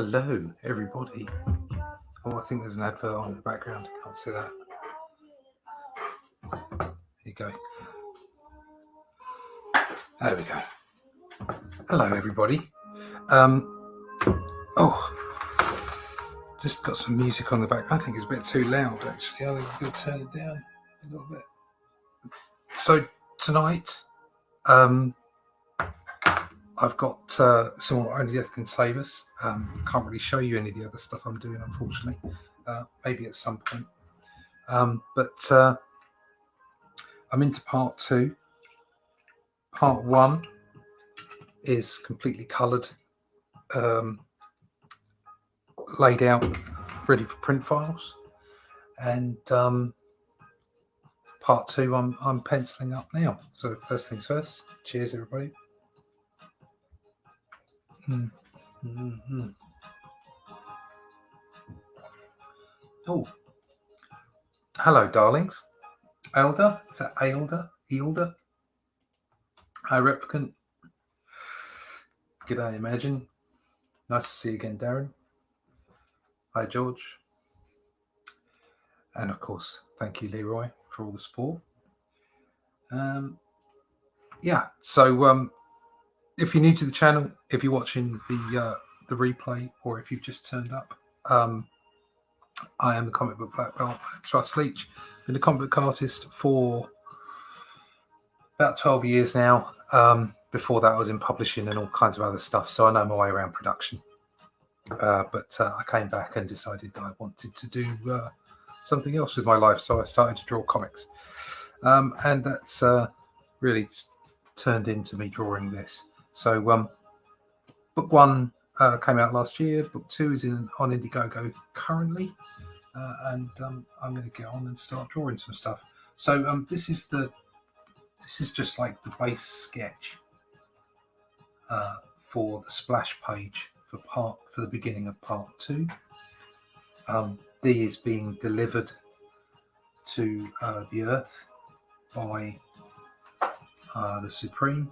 Hello, everybody. Oh, I think there's an advert on in the background. Can't see that. There you go. There we go. Hello, everybody. Just got some music on the back. I think it's a bit too loud, actually. I think I'm going to turn it down a little bit. So tonight, I've got some Only Death Can Save Us. Can't really show you any of the other stuff I'm doing, unfortunately. Maybe at some point. But I'm into part 2. Part 1 is completely coloured, laid out, ready for print files. And part 2 I'm penciling up now. So first things first. Cheers, everybody. Oh, hello, darlings. Elder, is that Ailda? Eilda? Hi, Replicant. G'day, Imagine. Nice to see you again, Darren. Hi, George. And of course, thank you, Leroy, for all the support. So if you're new to the channel, if you're watching the replay, or if you've just turned up, I am the comic book black belt, Russ Leach. Been a comic book artist for about 12 years now. Before that, I was in publishing and all kinds of other stuff, so I know my way around production. But I came back and decided that I wanted to do something else with my life, so I started to draw comics. And that's really turned into me drawing this. So book 1 came out last year. Book 2 is on Indiegogo currently, and I'm going to get on and start drawing some stuff. So this is just like the base sketch for the splash page for the beginning of part 2. D is being delivered to the Earth by the Supreme.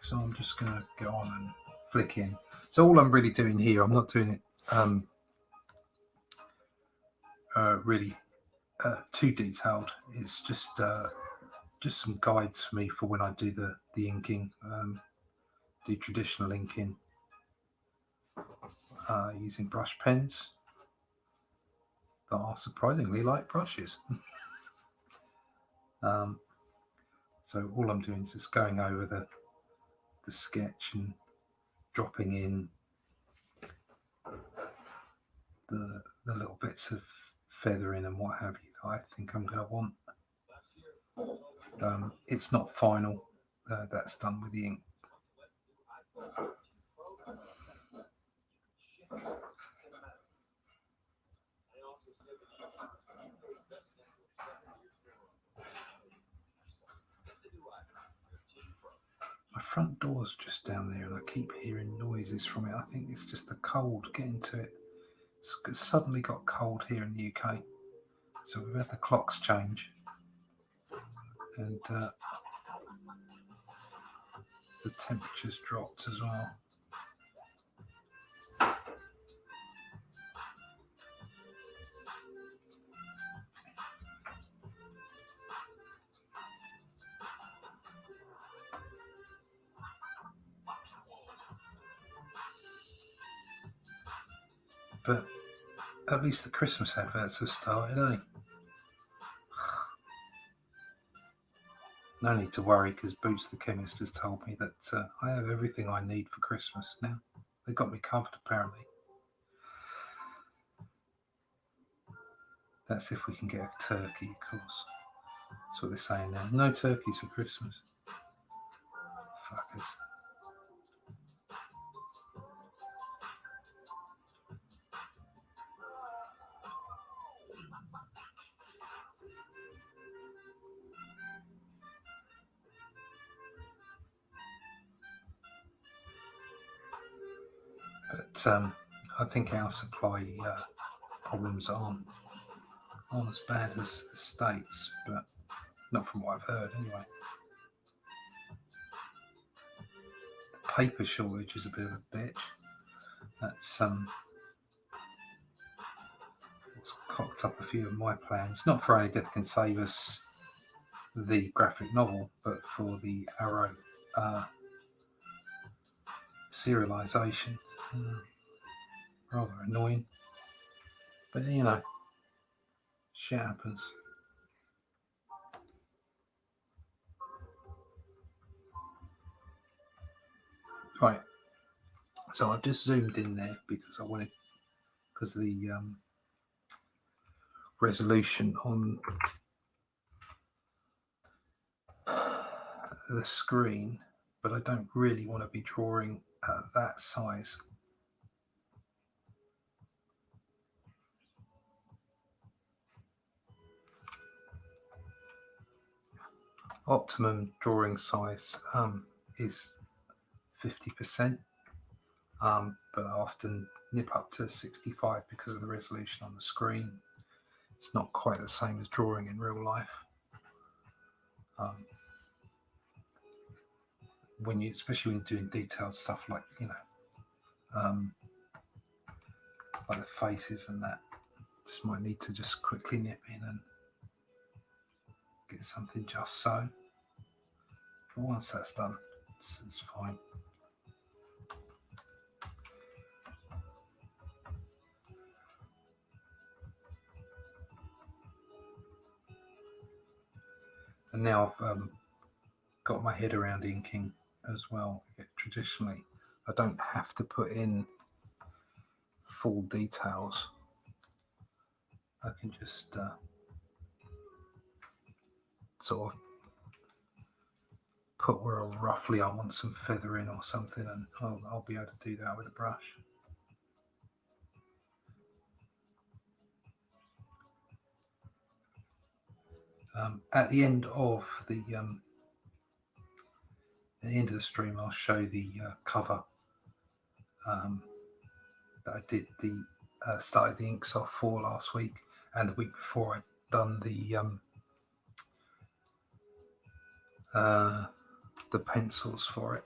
So I'm just going to go on and flick in. So all I'm really doing here, I'm not doing it really too detailed. It's just some guides for me for when I do the inking, do traditional inking using brush pens that are surprisingly light brushes. So all I'm doing is just going over the sketch and dropping in the little bits of feathering and what have you that I think I'm going to want. It's not final. That's done with the ink. My front door's just down there and I keep hearing noises from it. I think it's just the cold getting to it. It's suddenly got cold here in the UK. So we've had the clocks change. And the temperature's dropped as well. But at least the Christmas adverts have started, eh? No need to worry, because Boots the chemist has told me that I have everything I need for Christmas now. They got me covered, apparently. That's if we can get a turkey, of course. That's what they're saying now. No turkeys for Christmas. Fuckers. But I think our supply problems aren't as bad as the States, but not from what I've heard anyway. The paper shortage is a bit of a bitch. That's it's cocked up a few of my plans. Not for Only Death Can Save Us, the graphic novel, but for the Arrow serialization. Rather annoying, but you know, shit happens. Right, so I've just zoomed in there because the resolution on the screen, but I don't really want to be drawing at that size. Optimum drawing size is 50%, but I often nip up to 65 because of the resolution on the screen. It's not quite the same as drawing in real life. Especially when you're doing detailed stuff like, like the faces and that, just might need to just quickly nip in and get something just so. But once that's done, it's fine. And now I've got my head around inking as well. Traditionally, I don't have to put in full details. I can just sort of put where roughly I want some feathering or something, and I'll be able to do that with a brush. At the end of the stream, I'll show the cover that I did started the inks off for last week, and the week before I'd done the pencils for it.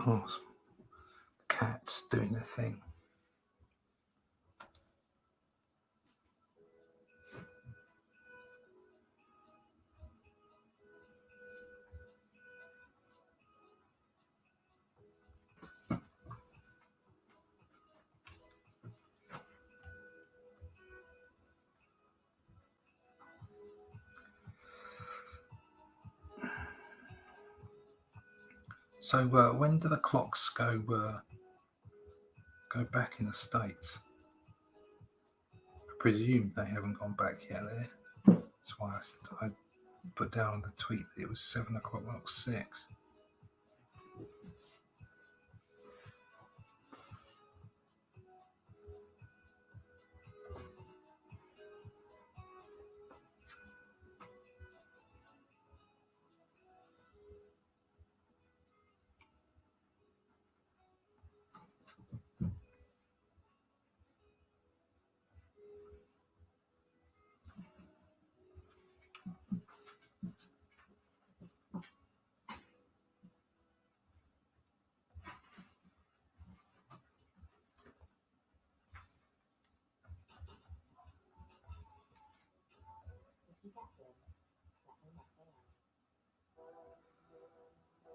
Oh, cats doing their thing. So when do the clocks go back in the States? I presume they haven't gone back yet there. That's why I put down on the tweet that it was 7 o'clock, not 6.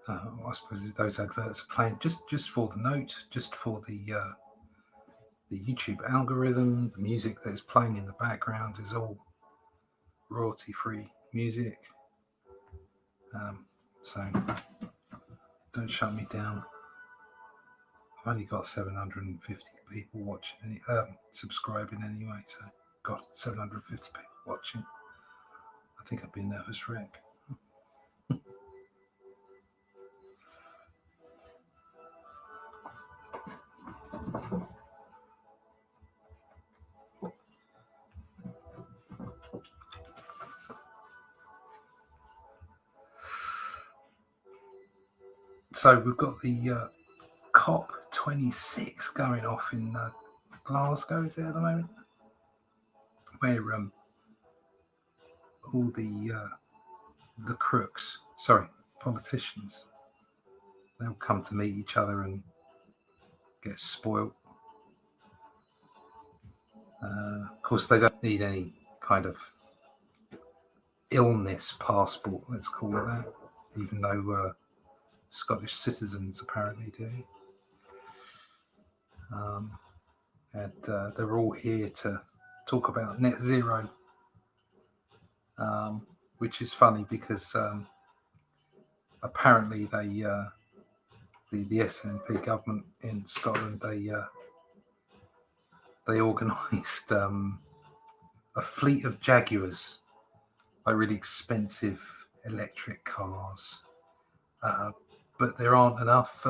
I suppose if those adverts are playing just for the note, just for the YouTube algorithm, the music that's playing in the background is all royalty-free music. So don't shut me down. I've only got 750 people watching, subscribing anyway. So got 750 people watching. I think I'd be a nervous wreck. So we've got the COP26 going off in Glasgow, is it at the moment? Where all the crooks, politicians, they'll come to meet each other and get spoilt. Of course, they don't need any kind of illness passport, let's call it that, even though Scottish citizens apparently do. And they're all here to talk about net zero, which is funny because apparently the SNP government in Scotland, they organised a fleet of Jaguars, like really expensive electric cars, but there aren't enough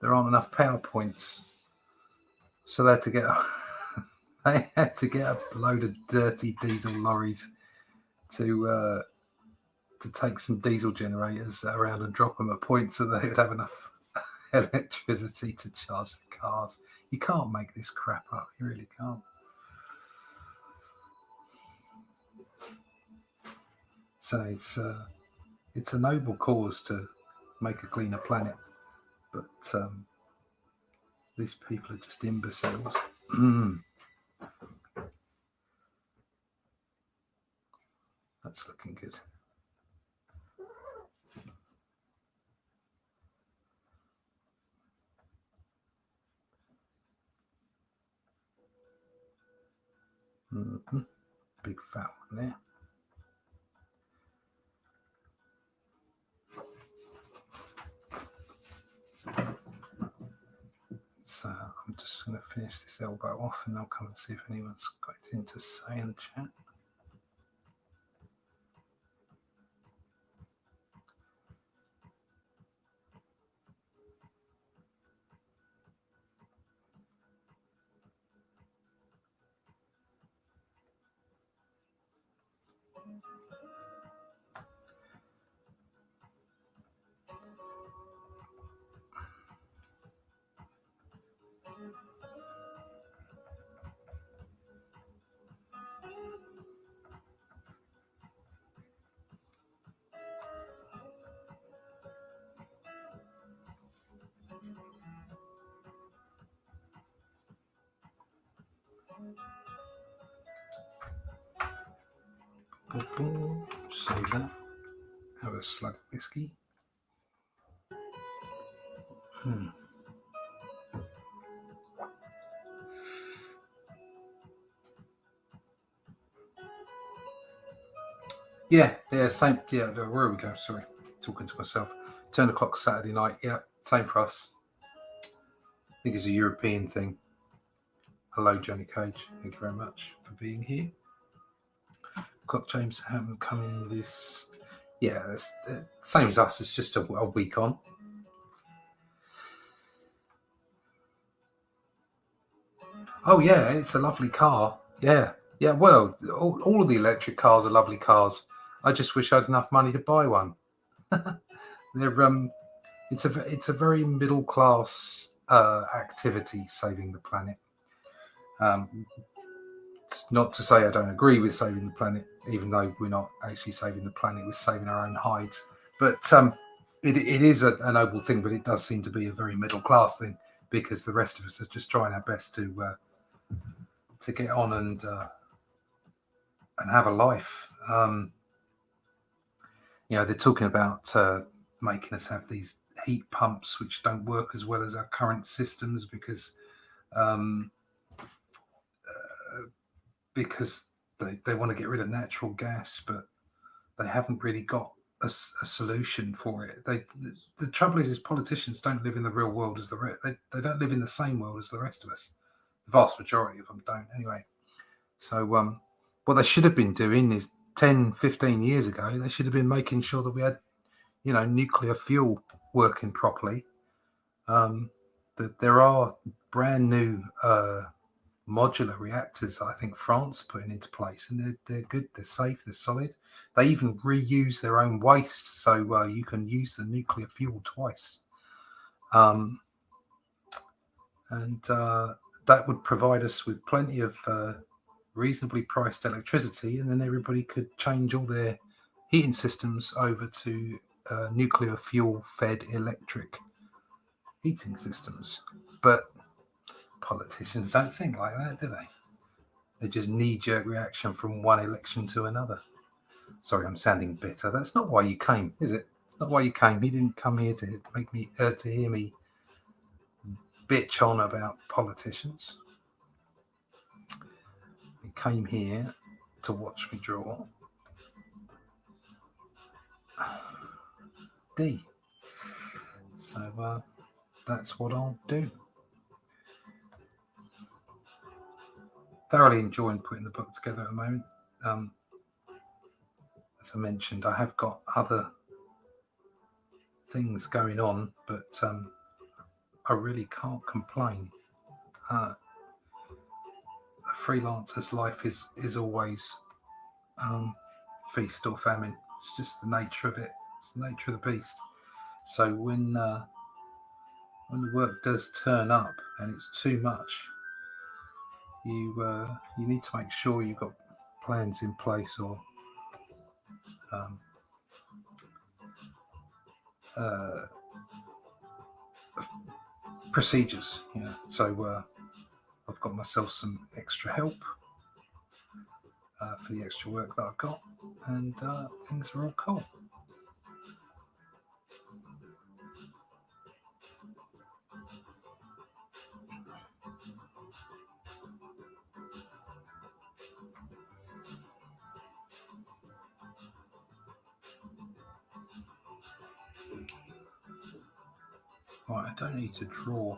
PowerPoints, so they had to get a load of dirty diesel lorries to take some diesel generators around and drop them at points so they would have enough electricity to charge the cars. You can't make this crap up. You really can't. So it's a noble cause to make a cleaner planet, but these people are just imbeciles. That's looking good. Big fat one there. So I'm just going to finish this elbow off and I'll come and see if anyone's got anything to say in the chat. Save that. Have a slug of whiskey. Yeah, same. Yeah, where we go? Sorry, talking to myself. 10 o'clock Saturday night. Yeah, same for us. I think it's a European thing. Hello, Johnny Cage. Thank you very much for being here. Got James Hammond coming this. Yeah, it's same as us. It's just a week on. Oh yeah, it's a lovely car. Yeah. Well, all of the electric cars are lovely cars. I just wish I had enough money to buy one. They're it's a very middle class activity, saving the planet. It's not to say I don't agree with saving the planet, even though we're not actually saving the planet, we're saving our own hides. But it is a noble thing, but it does seem to be a very middle class thing because the rest of us are just trying our best to get on and have a life. They're talking about making us have these heat pumps which don't work as well as our current systems because they want to get rid of natural gas, but they haven't really got a solution for it. The trouble is politicians don't live in the real world as the rest. They don't live in the same world as the rest of us. The vast majority of them don't, anyway. So what they should have been doing is 10, 15 years ago, they should have been making sure that we had, nuclear fuel working properly. there are brand new modular reactors that I think France are putting into place, and they're good, they're safe, they're solid. They even reuse their own waste, so you can use the nuclear fuel twice. And that would provide us with plenty of reasonably priced electricity, and then everybody could change all their heating systems over to nuclear fuel fed electric heating systems. But politicians don't think like that, do they? They just knee-jerk reaction from one election to another. Sorry, I'm sounding bitter. That's not why you came, is it? It's not why you came. You didn't come here to make me to hear me bitch on about politicians. You came here to watch me draw D. So that's what I'll do. Thoroughly enjoying putting the book together at the moment. As I mentioned, I have got other things going on, but I really can't complain. A freelancer's life is always feast or famine. It's just the nature of it. It's the nature of the beast. So when the work does turn up and it's too much, you need to make sure you've got plans in place or procedures. So I've got myself some extra help for the extra work that I've got, and things are all cool. Right, I don't need to draw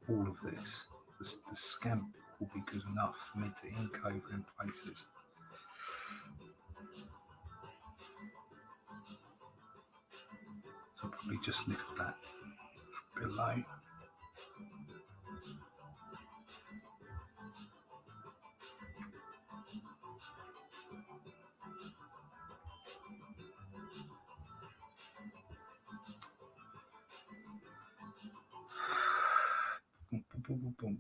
all of this. The scamp will be good enough for me to ink over in places. So I'll probably just lift that below. Boom, boom, boom, boom.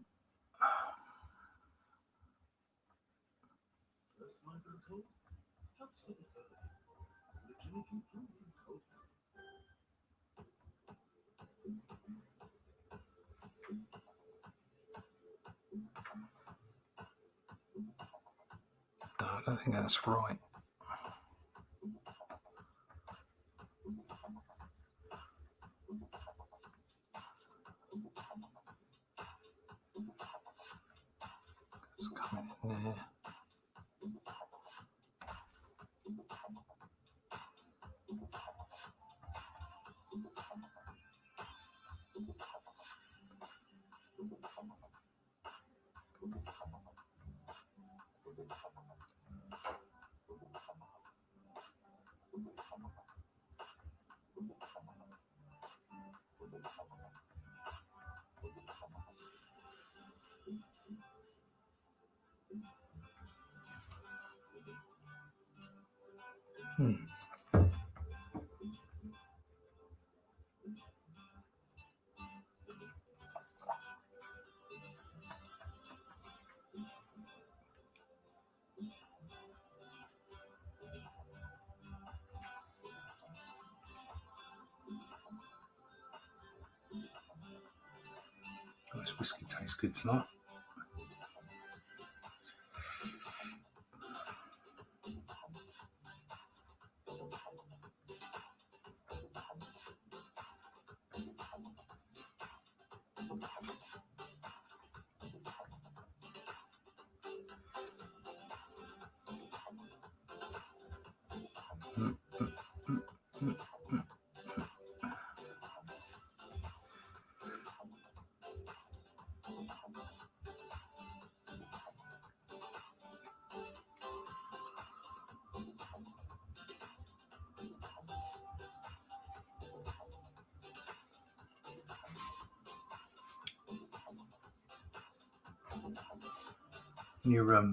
No, I don't think that's right. It's coming in there. Oh, this whiskey tastes good tonight. you're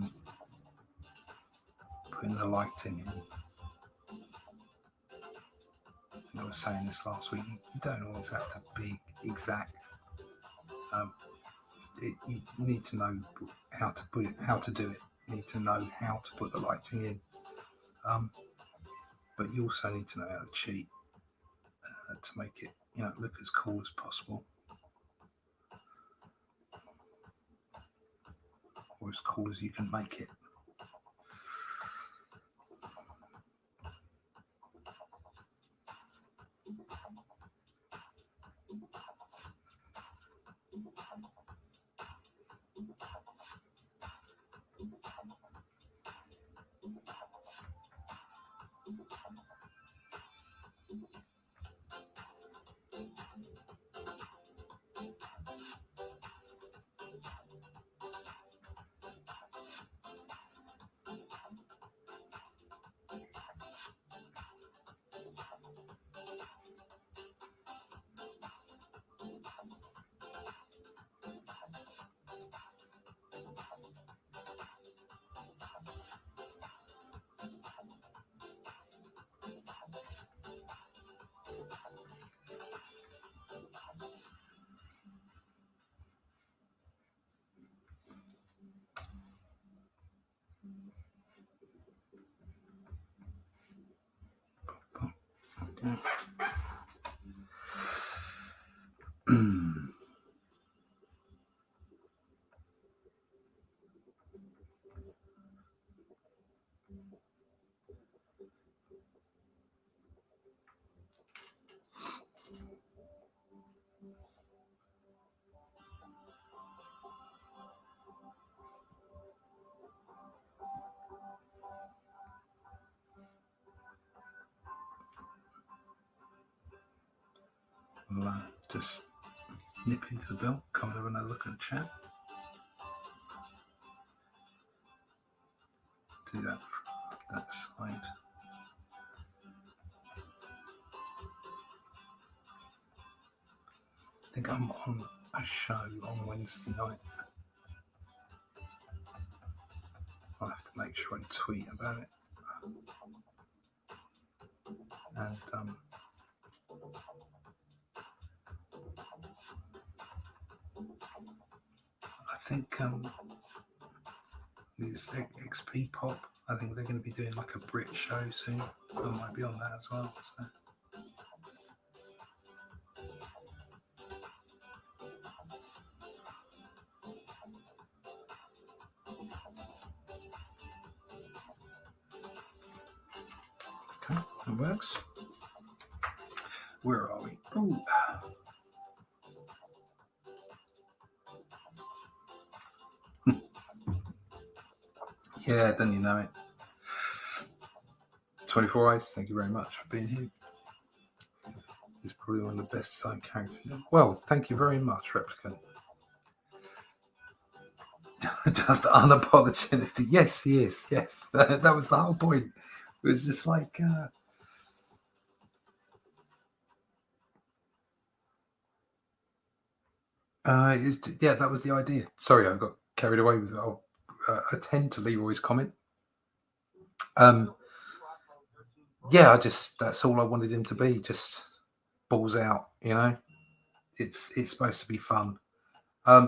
putting the lighting in, I was saying this last week, you don't always have to be exact. You need to know how to put it, how to do it. You need to know how to put the lighting in. But you also need to know how to cheat to make it, look as cool as possible, or as cool as you can make it. I'll just nip into the bill, come and have another look at the chat. Do that from that side. I think I'm on a show on Wednesday night. I'll have to make sure I tweet about it. And I think these XP Pop, I think they're going to be doing like a Brit show soon. I might be on that as well. So. Okay, that works. Where are we? Ooh. Yeah, don't you know it? 24 Eyes, thank you very much for being here. He's probably one of the best design characters. Well, thank you very much, Replicant. Just unapologetic. Yes, he is. Yes, that was the whole point. It was just like... yeah, that was the idea. Sorry, I got carried away with it. I'll attend to Leroy's comment. Yeah, that's all I wanted him to be. Just balls out, It's supposed to be fun.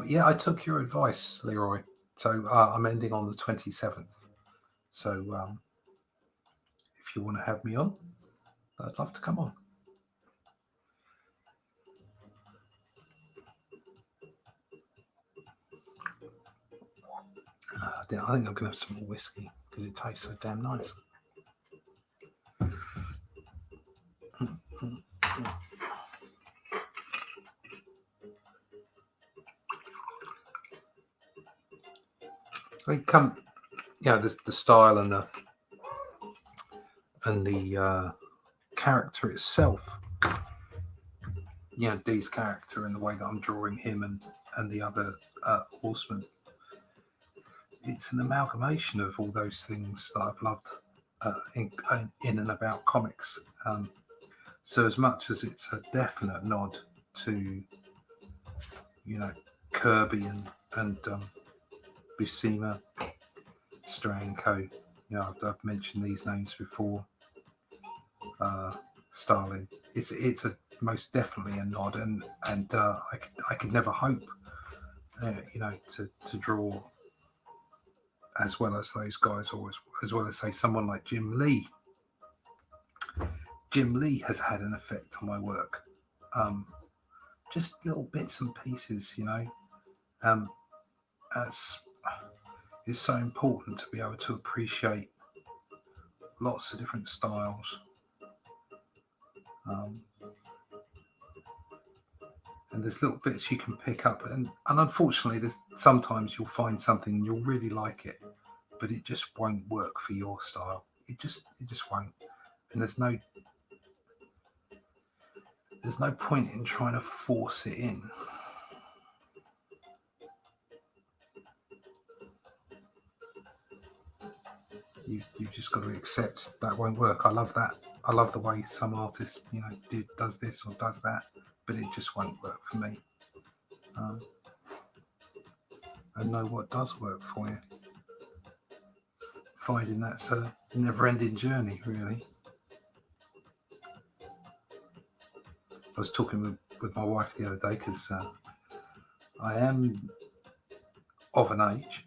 Yeah, I took your advice, Leroy. So I'm ending on the 27th. So if you want to have me on, I'd love to come on. I think I'm going to have some more whiskey because it tastes so damn nice. I come, the style and the character itself. Dee's character and the way that I'm drawing him and the other horsemen. It's an amalgamation of all those things that I've loved in and about comics. So as much as it's a definite nod to, Kirby and Buscema, Steranko. You know, I've mentioned these names before. Stalin. It's a most definitely a nod, and I could never hope, you know, to draw as well as those guys, or as well as say someone like Jim Lee. Jim Lee has had an effect on my work. Just little bits and pieces, you know. As it's so important to be able to appreciate lots of different styles. And there's little bits you can pick up, and unfortunately, there's sometimes you'll find something and you'll really like it, but it just won't work for your style. It just won't, and there's no point in trying to force it in. You've just got to accept that won't work. I love that. I love the way some artists, you know, does this or does that, but it just won't work for me. And know what does work for you. Finding that's a never-ending journey, really. I was talking with my wife the other day because I am of an age.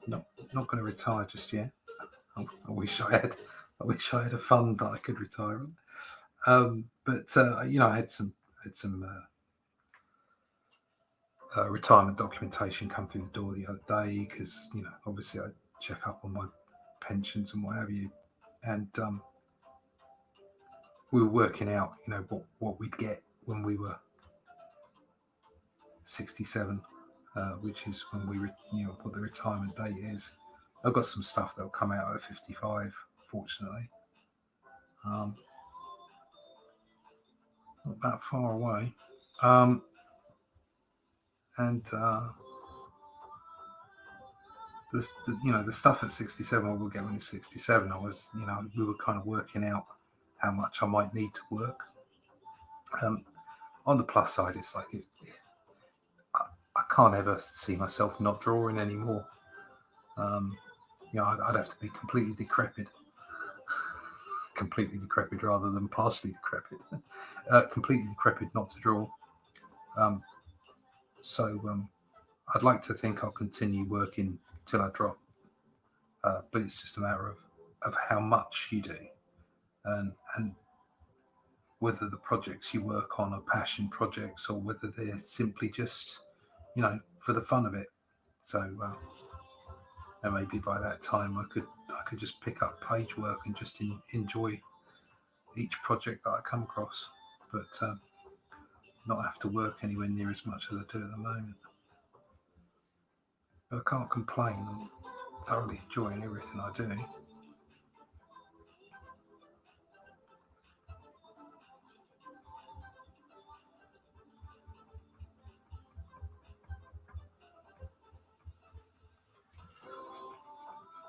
Not going to retire just yet. I wish I had. I wish I had a fund that I could retire on. But you know, I had some retirement documentation come through the door the other day because, you know, obviously I check up on my pensions and what have you, and we were working out, you know, what we'd get when we were 67, which is when we, you know, what the retirement date is. I've got some stuff that'll come out at 55, fortunately. Not that far away. And you know, the stuff at 67 I will get when you're 67, I was, you know, we were kind of working out how much I might need to work. On the plus side, it's like I can't ever see myself not drawing anymore. You know, I'd have to be completely decrepit rather than partially decrepit. Completely decrepit not to draw. So I'd like to think I'll continue working till I drop, but it's just a matter of how much you do, and whether the projects you work on are passion projects or whether they're simply just, you know, for the fun of it. So and maybe by that time I could just pick up page work and just enjoy each project that I come across, but not have to work anywhere near as much as I do at the moment. But I can't complain. I'm thoroughly enjoying everything I do.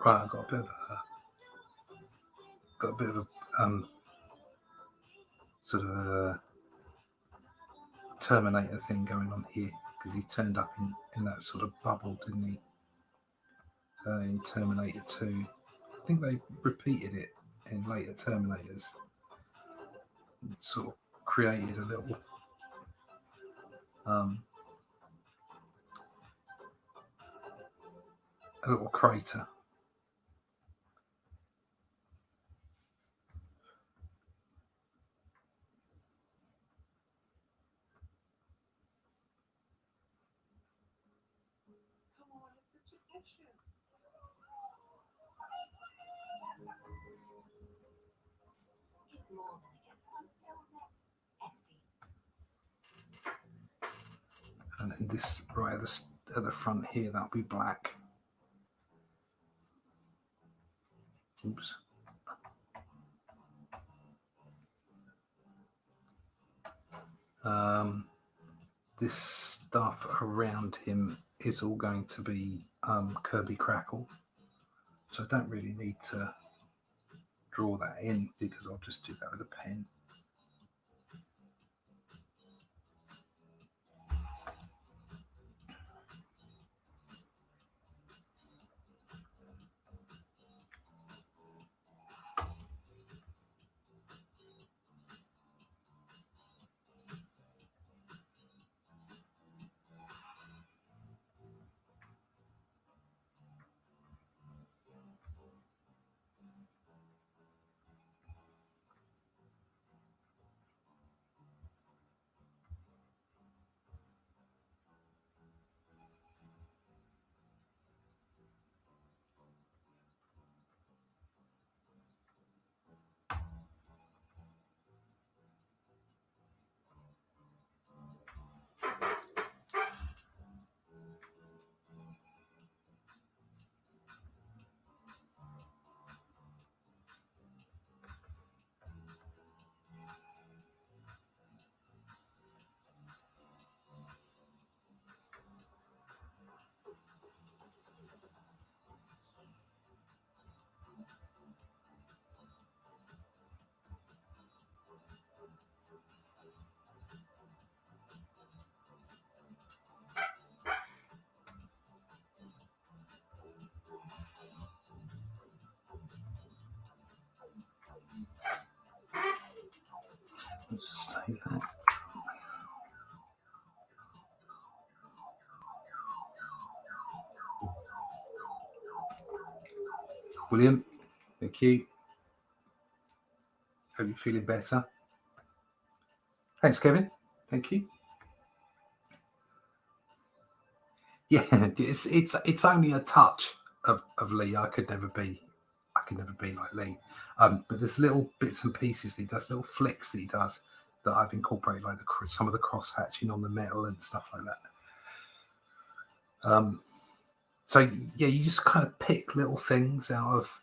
Right, I've got a bit of a sort of a Terminator thing going on here because he turned up in that sort of bubble, didn't he? In Terminator 2. I think they repeated it in later Terminators. It sort of created a little crater. And then this right at the front here, that'll be black. Oops. This stuff around him is all going to be Kirby Crackle, so I don't really need to draw that in because I'll just do that with a pen. Let's just save that. Brilliant. Thank you. Hope you're feeling better. Thanks, Kevin. Thank you. Yeah, it's only a touch of Lee. I could never be like Lee. But there's little bits and pieces that he does, little flicks that he does that I've incorporated, like some of the cross hatching on the metal and stuff like that. So yeah, you just kind of pick little things out of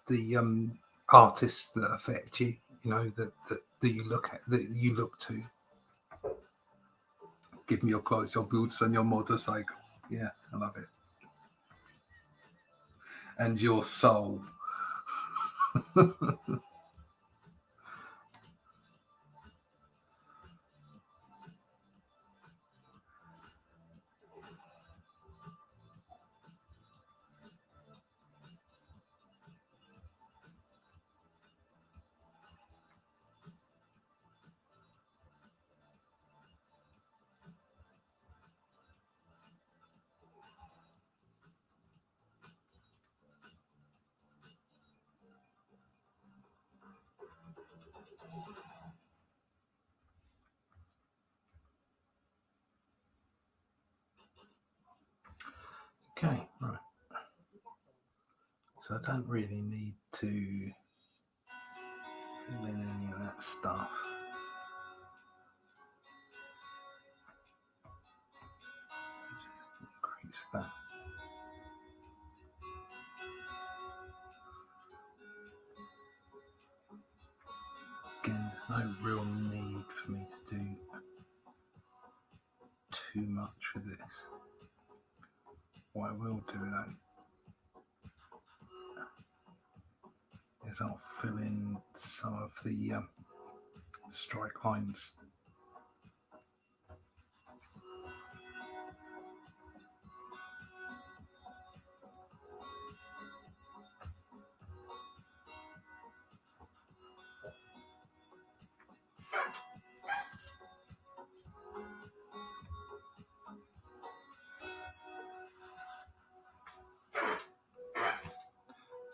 the artists that affect you. You know that you look at, that you look to. Give me your clothes, your boots, and your motorcycle. Yeah, I love it. And your soul. Okay, right. So I don't really need to fill in any of that stuff. Increase that. Again, there's no real need for me to do too much with this. What I will do though is I'll fill in some of the strike lines.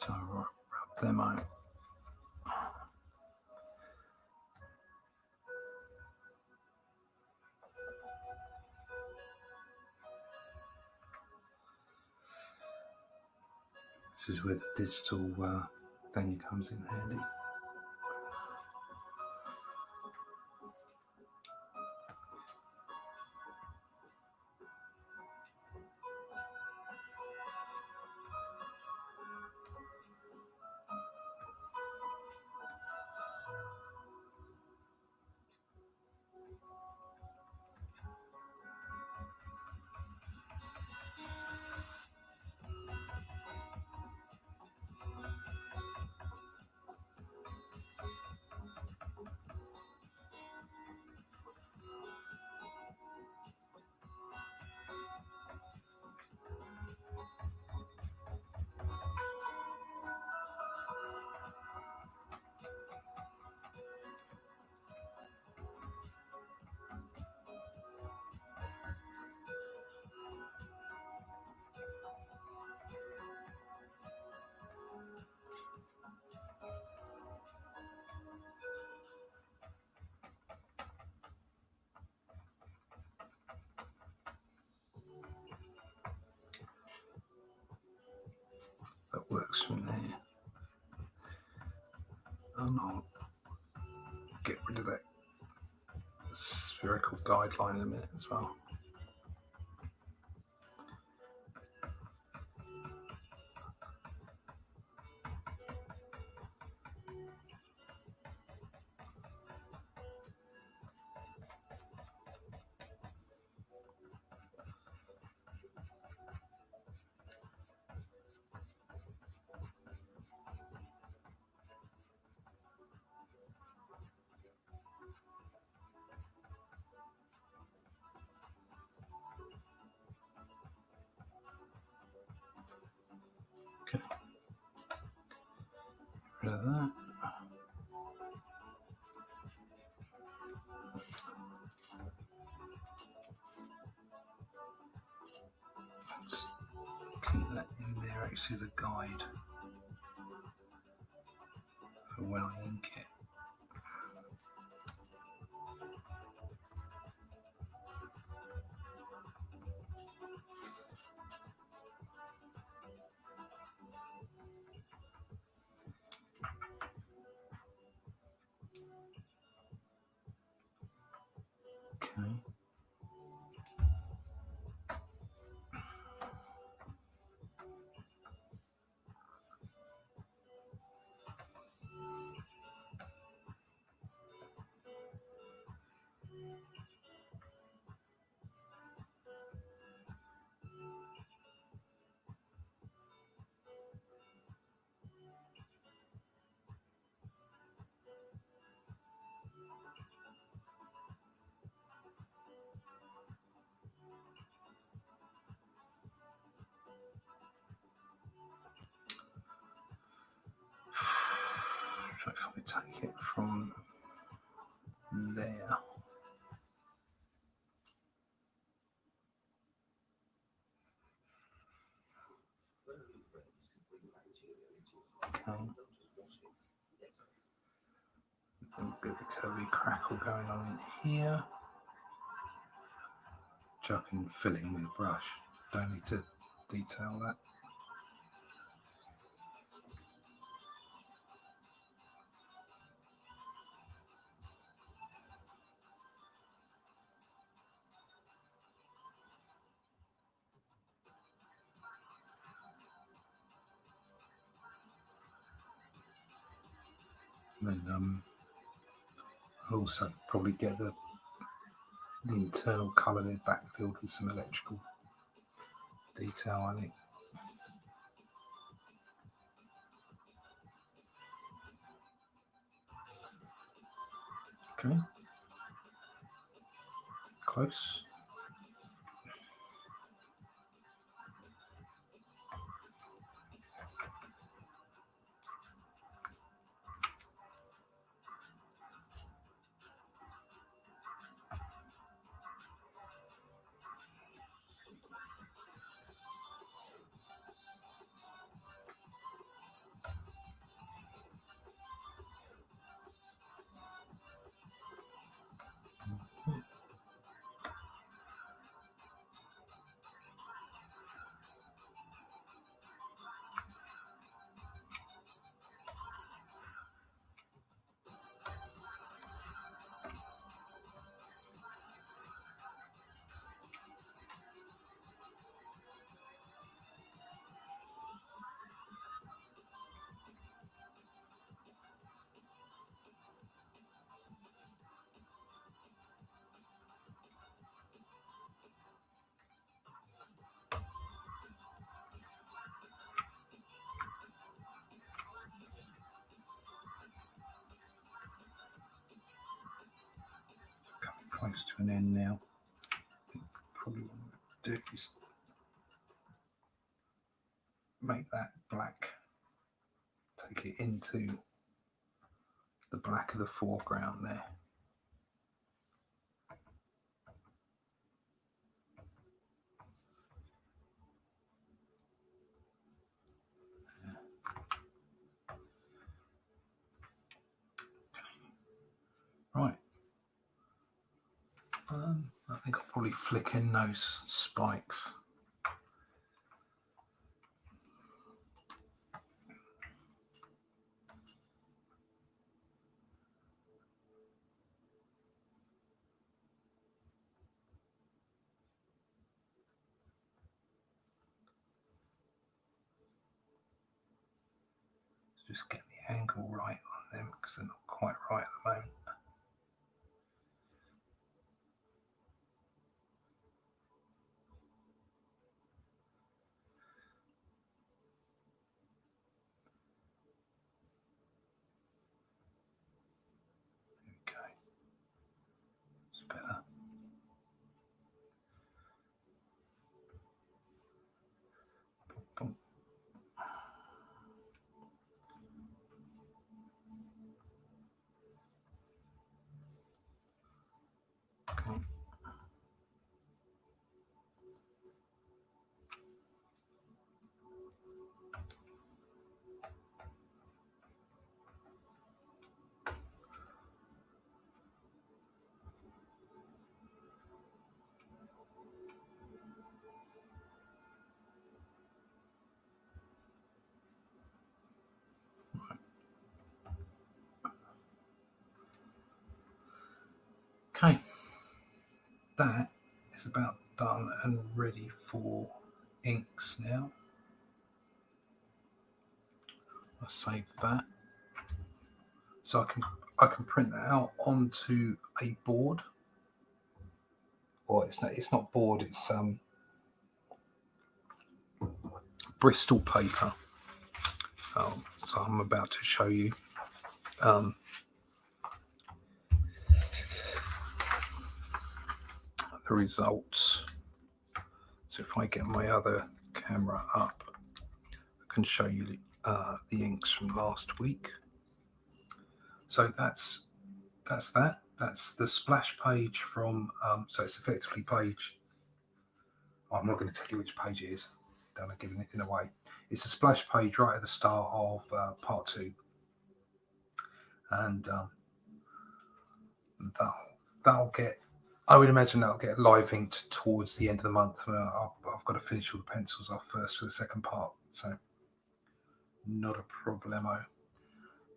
So I'll rub them out. This is where the digital thing comes in handy. That works from there. And I'll get rid of that spherical guideline in a minute as well. Okay. Rid of that. This is a guide for when I ink it. Okay. So if I take it from there, okay, a bit of a curvy crackle going on in here, which I can fill in with a brush. Don't need to detail that. And then I'll also probably get the internal colour there backfilled with some electrical detail, I think. Okay. Close. Close to an end now. Probably what I'm going to do is make that black, take it into the black of the foreground there. Right. I think I'll probably flick in those spikes. Just get the angle right on them because they're not quite right at the moment. Okay, it's better. Boom. Okay, that is about done and ready for inks now. I'll save that, so I can print that out onto a board. Or it's not board, it's Bristol paper. So I'm about to show you the results. So if I get my other camera up, I can show you the inks from last week. So that's that. That's the splash page from. So it's effectively page. I'm not going to tell you which page it is. Don't want to give anything away. It's a splash page right at the start of part 2, and that'll get. I would imagine that'll get live inked towards the end of the month. I've got to finish all the pencils off first for the second part, so not a problemo.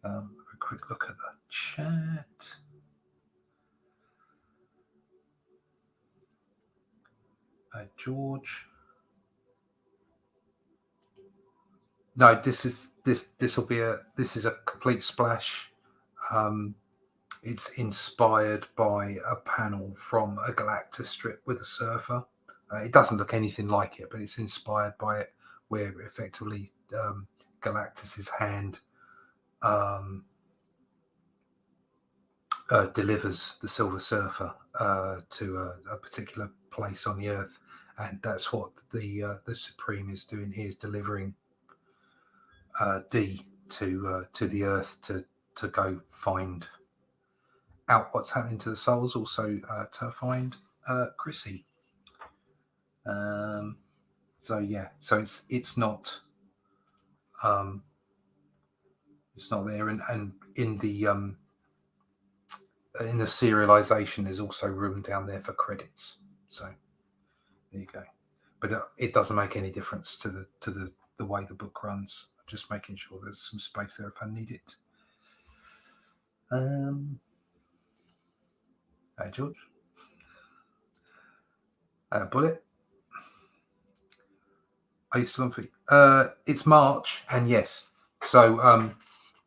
A quick look at the chat. George. No, this is a complete splash. It's inspired by a panel from a Galactus strip with a surfer. It doesn't look anything like it, but it's inspired by it, where effectively Galactus's hand delivers the Silver Surfer to a particular place on the Earth, and that's what the Supreme is doing here, is delivering D to the Earth to go find out what's happening to the souls, also to find Chrissy. So yeah, so it's not there, and in the serialization there's also room down there for credits. So there you go. But it doesn't make any difference to the way the book runs. Just making sure there's some space there if I need it. Hey George. Bullet. Are you still on feet? It's March, and yes. So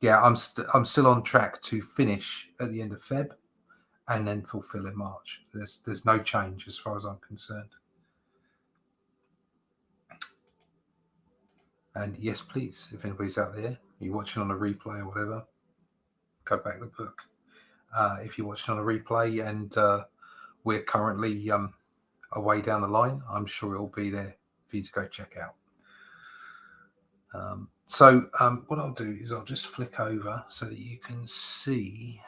yeah, I'm still on track to finish at the end of Feb, and then fulfill in March. There's no change as far as I'm concerned. And yes, please, if anybody's out there, you're watching on a replay or whatever, go back the book. If you're watching on a replay and we're currently a way down the line, I'm sure it'll be there for you to go check out. So what I'll do is I'll just flick over so that you can see.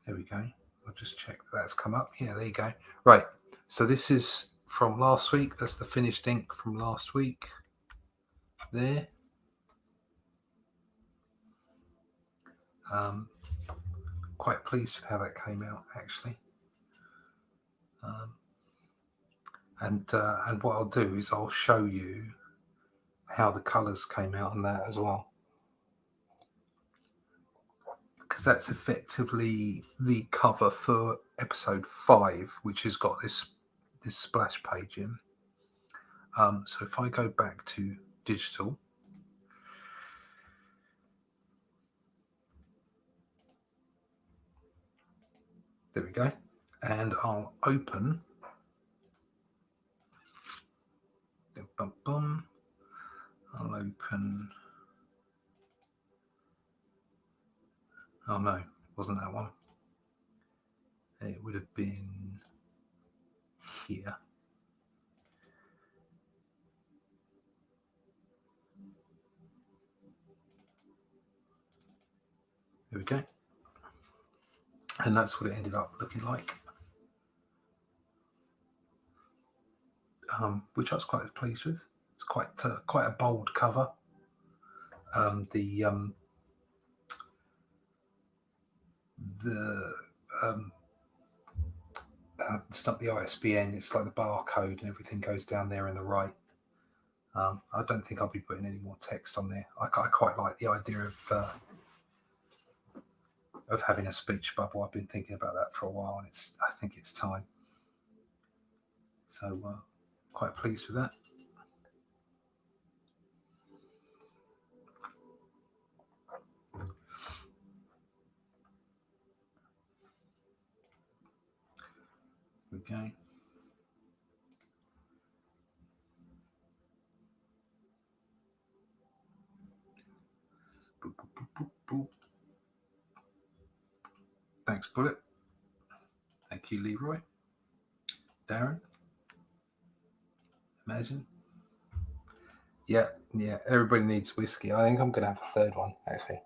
There we go. I'll just check that's come up. Yeah, there you go. Right. So this is from last week. That's the finished ink from last week. There. Quite pleased with how that came out, actually. And what I'll do is I'll show you how the colours came out on that as well, because that's effectively the cover for episode 5, which has got this splash page in. So if I go back to digital, there we go, and I'll open. I'll open. Oh no, it wasn't that one. It would have been here. There we go. And that's what it ended up looking like. Which I was quite pleased with. It's quite a bold cover. It's not the ISBN, it's like the barcode and everything goes down there in the right. I don't think I'll be putting any more text on there. I quite like the idea of having a speech bubble. I've been thinking about that for a while, and I think it's time. So quite pleased with that. Okay. Boop, boop, boop, boop, boop. Thanks, Bullet. Thank you, Leroy. Darren. Imagine. Yeah. Everybody needs whiskey. I think I'm going to have a third one, actually.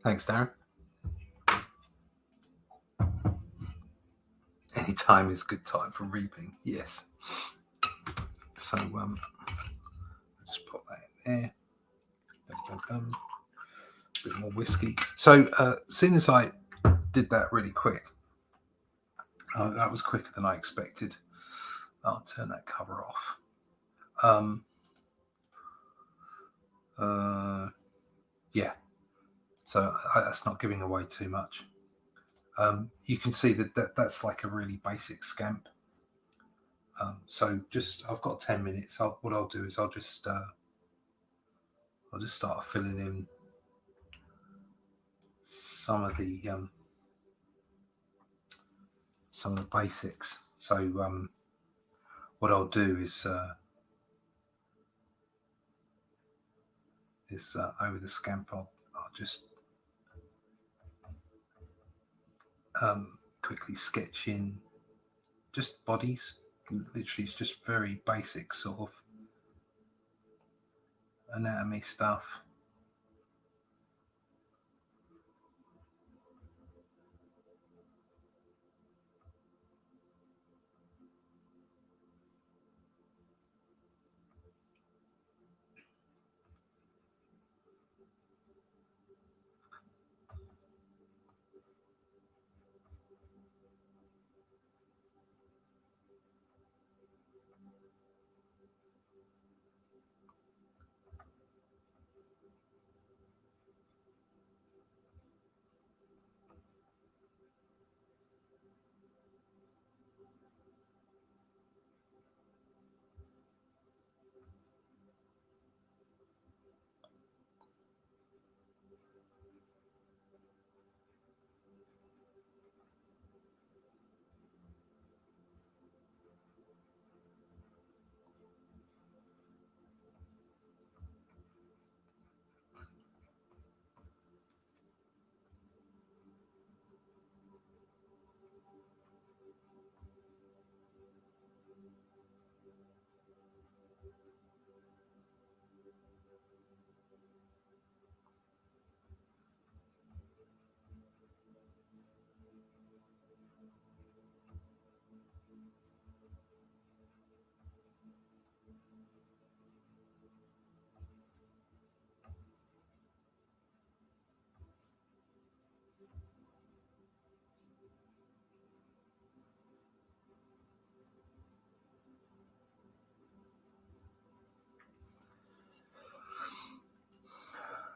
Thanks, Darren. Any time is good time for reaping. Yes. So just put that in there. A bit more whiskey. So as soon as I did that really quick, that was quicker than I expected. I'll turn that cover off. Yeah. So that's not giving away too much. You can see that's like a really basic scamp. So I've got 10 minutes. What I'll do is I'll just start filling in some of the basics. So what I'll do is over the scamp, I'll just quickly sketch in just bodies. Literally, it's just very basic sort of anatomy stuff.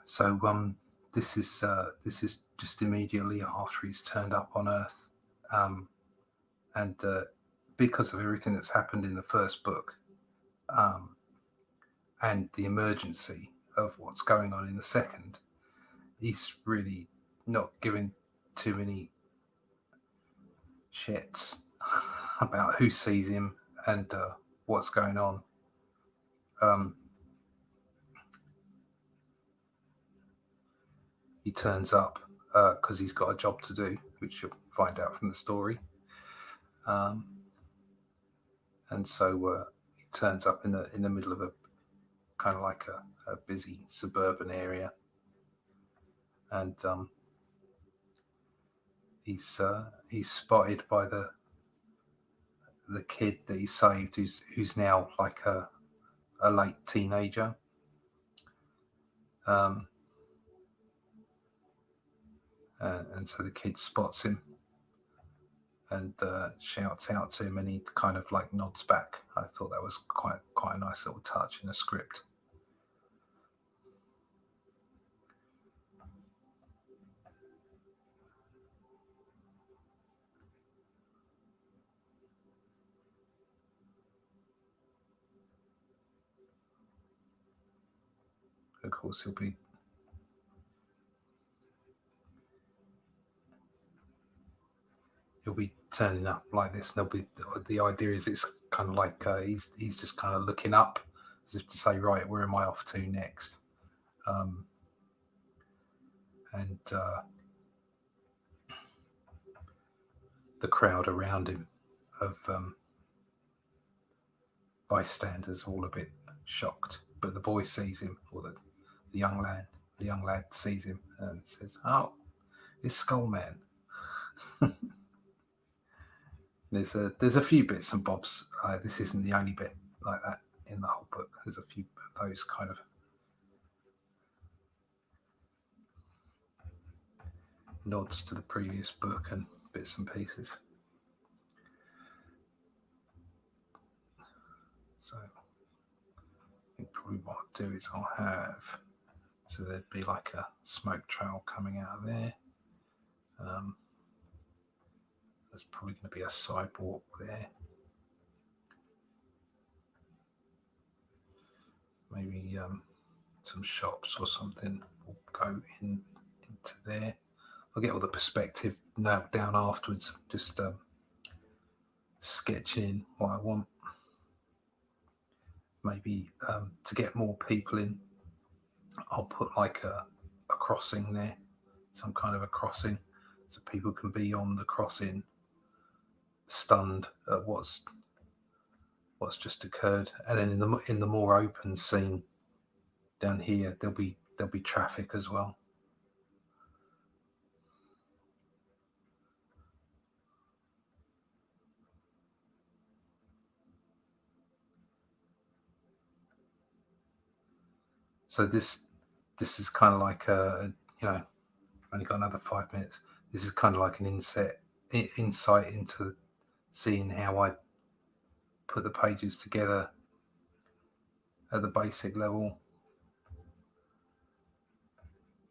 So this is just immediately after he's turned up on Earth, and because of everything that's happened in the first book, and the emergency of what's going on in the second, he's really not giving too many shits about who sees him and what's going on. He turns up because he's got a job to do, which you'll find out from the story. And so he turns up in the middle of a kind of like a busy suburban area, and he's spotted by the kid that he saved, who's now like a late teenager. And so the kid spots him, and shouts out to him, and he kind of like nods back. I thought that was quite a nice little touch in a script. Of course, he'll be turning up like this. And the idea is it's kind of like he's just kind of looking up as if to say, right, where am I off to next? And the crowd around him of bystanders all a bit shocked, but the boy sees him, or the young lad sees him and says, "Oh, it's Skullman." There's a few bits and bobs. This isn't the only bit like that in the whole book. There's a few of those kind of nods to the previous book and bits and pieces. So I think probably what I'll do is I'll have, so there'd be like a smoke trail coming out of there. There's probably going to be a sidewalk there. Maybe some shops or something will go into there. I'll get all the perspective nailed down afterwards. Just sketching what I want. Maybe to get more people in, I'll put like a crossing there, some kind of a crossing, so people can be on the crossing, stunned at what's just occurred. And then in the more open scene down here, there'll be traffic as well. So this is kind of like only got another 5 minutes. This is kind of like an insight into seeing how I put the pages together at the basic level.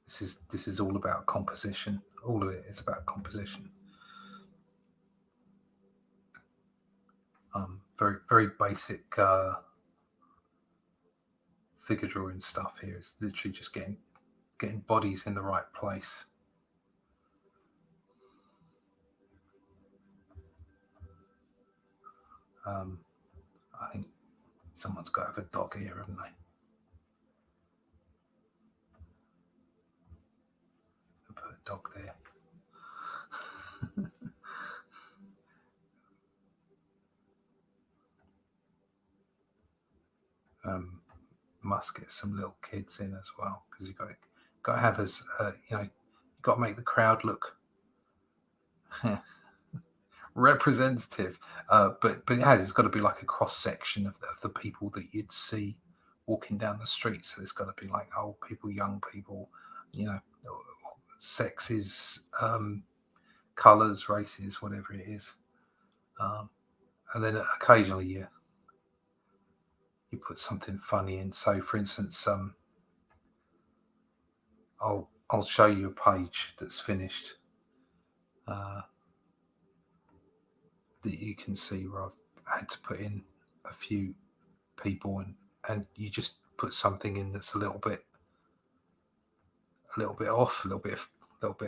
This is all about composition. All of it is about composition. Very very basic figure drawing stuff here. It's literally just getting bodies in the right place. I think someone's got to have a dog here, haven't they? I'll put a dog there. Must get some little kids in as well, because you've got to have as you've got to make the crowd look representative, but it's got to be like a cross section of the people that you'd see walking down the street. So there's got to be like old people, young people, sexes, colors, races, whatever it is, and then occasionally you put something funny in. So, for instance, I'll show you a page that's finished that you can see where I've had to put in a few people, and you just put something in that's a little bit off, a little bit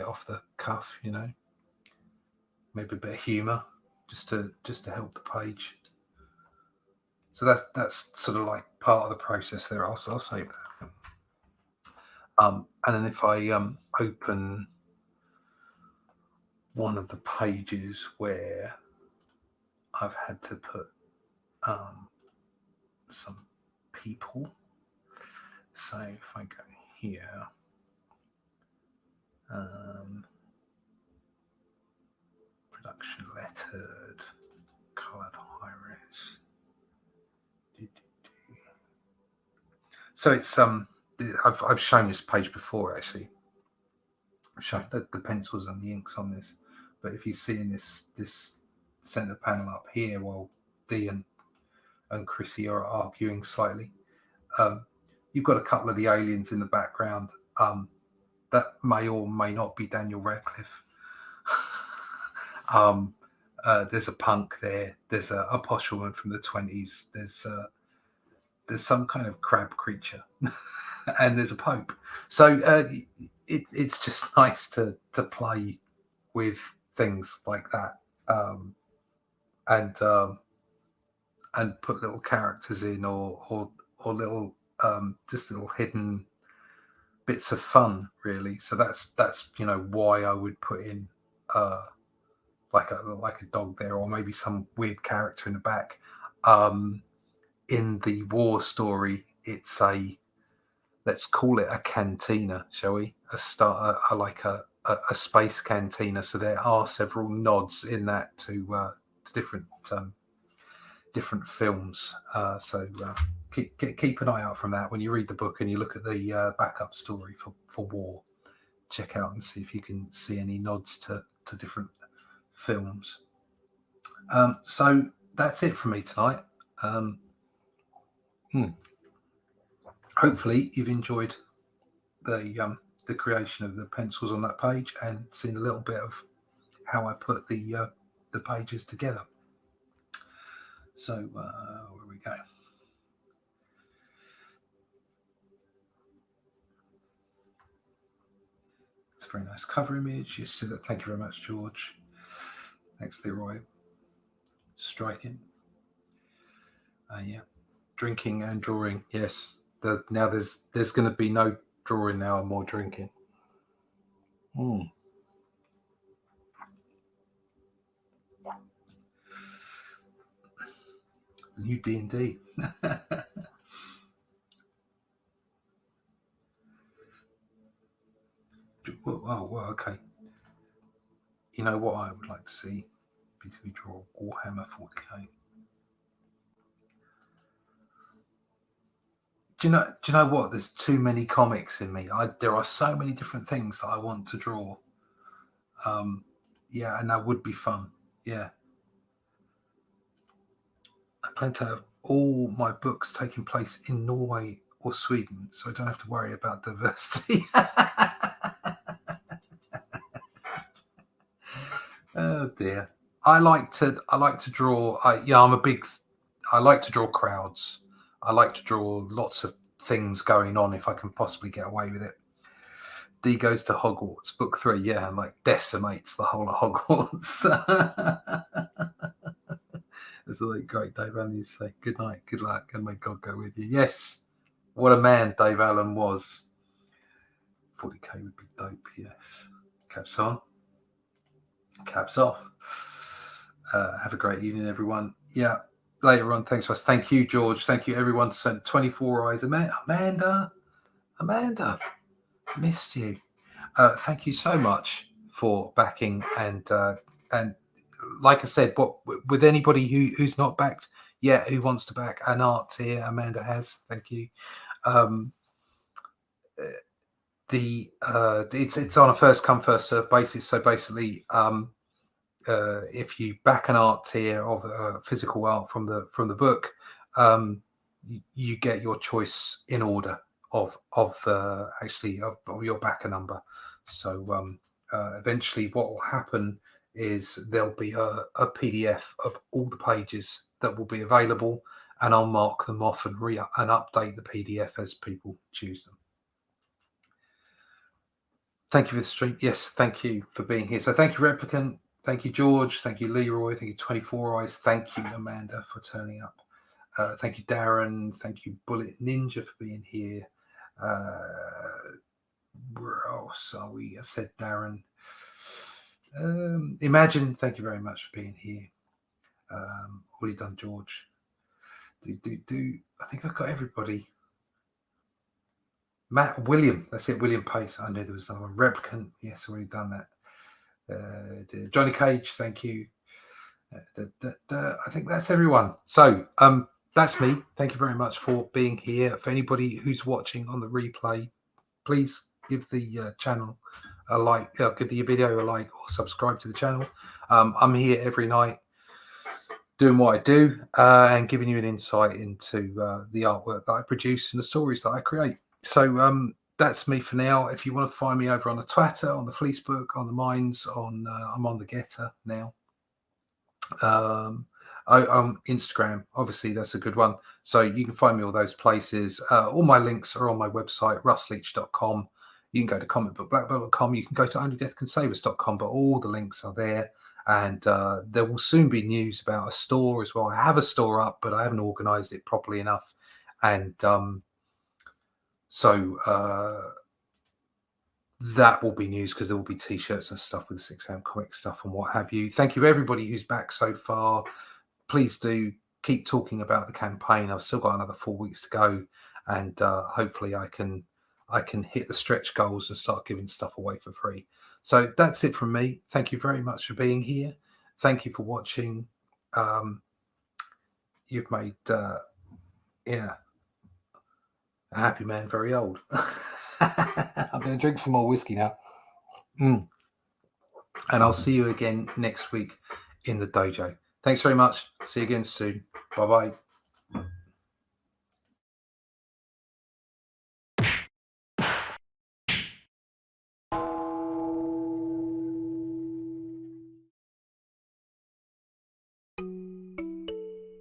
off the cuff, maybe a bit of humour, just to help the page. So that's sort of like part of the process there. I'll save that. And then if I open one of the pages where I've had to put some people. So if I go here, production lettered, coloured high res. So it's I've shown this page before actually. I've shown the pencils and the inks on this, but if you see in this centre panel up here while Dee and Chrissy are arguing slightly. You've got a couple of the aliens in the background. That may or may not be Daniel Radcliffe. There's a punk there. There's a posh woman from the 20s. There's some kind of crab creature, and there's a pope. So it's just nice to play with things like that, and put little characters in, or little just little hidden bits of fun, really. So that's why I would put in like a dog there, or maybe some weird character in the back. In the war story, it's let's call it a cantina, shall we? A space cantina. So there are several nods in that to different films. So keep an eye out from that when you read the book and you look at the backup story for War. Check out and see if you can see any nods to different films. So that's it from me tonight. Hopefully you've enjoyed the creation of the pencils on that page and seen a little bit of how I put the pages together. So where we go. It's a very nice cover image. Yes, thank you very much, George. Thanks, Leroy. Striking. Yeah, drinking and drawing. Yes. Now there's going to be no drawing now and more drinking. New D&D. Well, okay. You know what I would like to see? We draw Warhammer 40k. Do you know what? There's too many comics in me. There are so many different things that I want to draw. Yeah, and that would be fun. Yeah. I plan to have all my books taking place in Norway or Sweden, so I don't have to worry about diversity. Oh dear. I like to draw. I like to draw crowds. I like to draw lots of things going on if I can possibly get away with it. D goes to Hogwarts, book 3, yeah, and like decimates the whole of Hogwarts. As the late great Dave Allen used to say, good night, good luck, and may God go with you. Yes, what a man Dave Allen was. 40k would be dope, yes. Caps on. Caps off. Have a great evening, everyone. Yeah, later on. Thanks, Russ. Thank you, George. Thank you, everyone. Sent 24 eyes. Amanda, missed you. Thank you so much for backing and like I said, with anybody who's not backed yet, who wants to back an art here, Amanda has. Thank you. It's on a first come first serve basis. So basically, if you back an art tier of physical art from the book, you get your choice in order of your backer number. So eventually, what will happen is there'll be a PDF of all the pages that will be available, and I'll mark them off and update the PDF as people choose them. Thank you for the stream. Yes, thank you for being here. So thank you, Replicant. Thank you, George. Thank you, Leroy. Thank you, 24 Eyes. Thank you, Amanda, for turning up. Thank you, Darren. Thank you, Bullet Ninja, for being here. Where else are we? I said Darren. Imagine, thank you very much for being here. Already done, George. I think I've got everybody. Matt, William, that's it, William Pace. I knew there was another one. Replicant, yes, already done that. Johnny Cage, thank you. I think that's everyone. So that's me. Thank you very much for being here. For anybody who's watching on the replay, please give the channel a like, give the video a like, or subscribe to the channel. I'm here every night doing what I do and giving you an insight into the artwork that I produce and the stories that I create. So that's me for now. If you want to find me over on the Twitter, on the Fleecebook, on the Minds, I'm on the Getter now. On Instagram, obviously that's a good one. So you can find me all those places. All my links are on my website, russleach.com. You can go to comicbookblackbelt.com. You can go to onlydeathcansavus.com, but all the links are there. And there will soon be news about a store as well. I have a store up, but I haven't organized it properly enough. And so that will be news because there will be t-shirts and stuff with the 6am comic stuff and what have you. Thank you everybody who's back so far. Please do keep talking about the campaign. I've still got another 4 weeks to go, and hopefully I can hit the stretch goals and start giving stuff away for free. So that's it from me. Thank you very much for being here. Thank you for watching. You've made a happy man very old. I'm going to drink some more whiskey now. And I'll see you again next week in the dojo. Thanks very much. See you again soon. Bye-bye.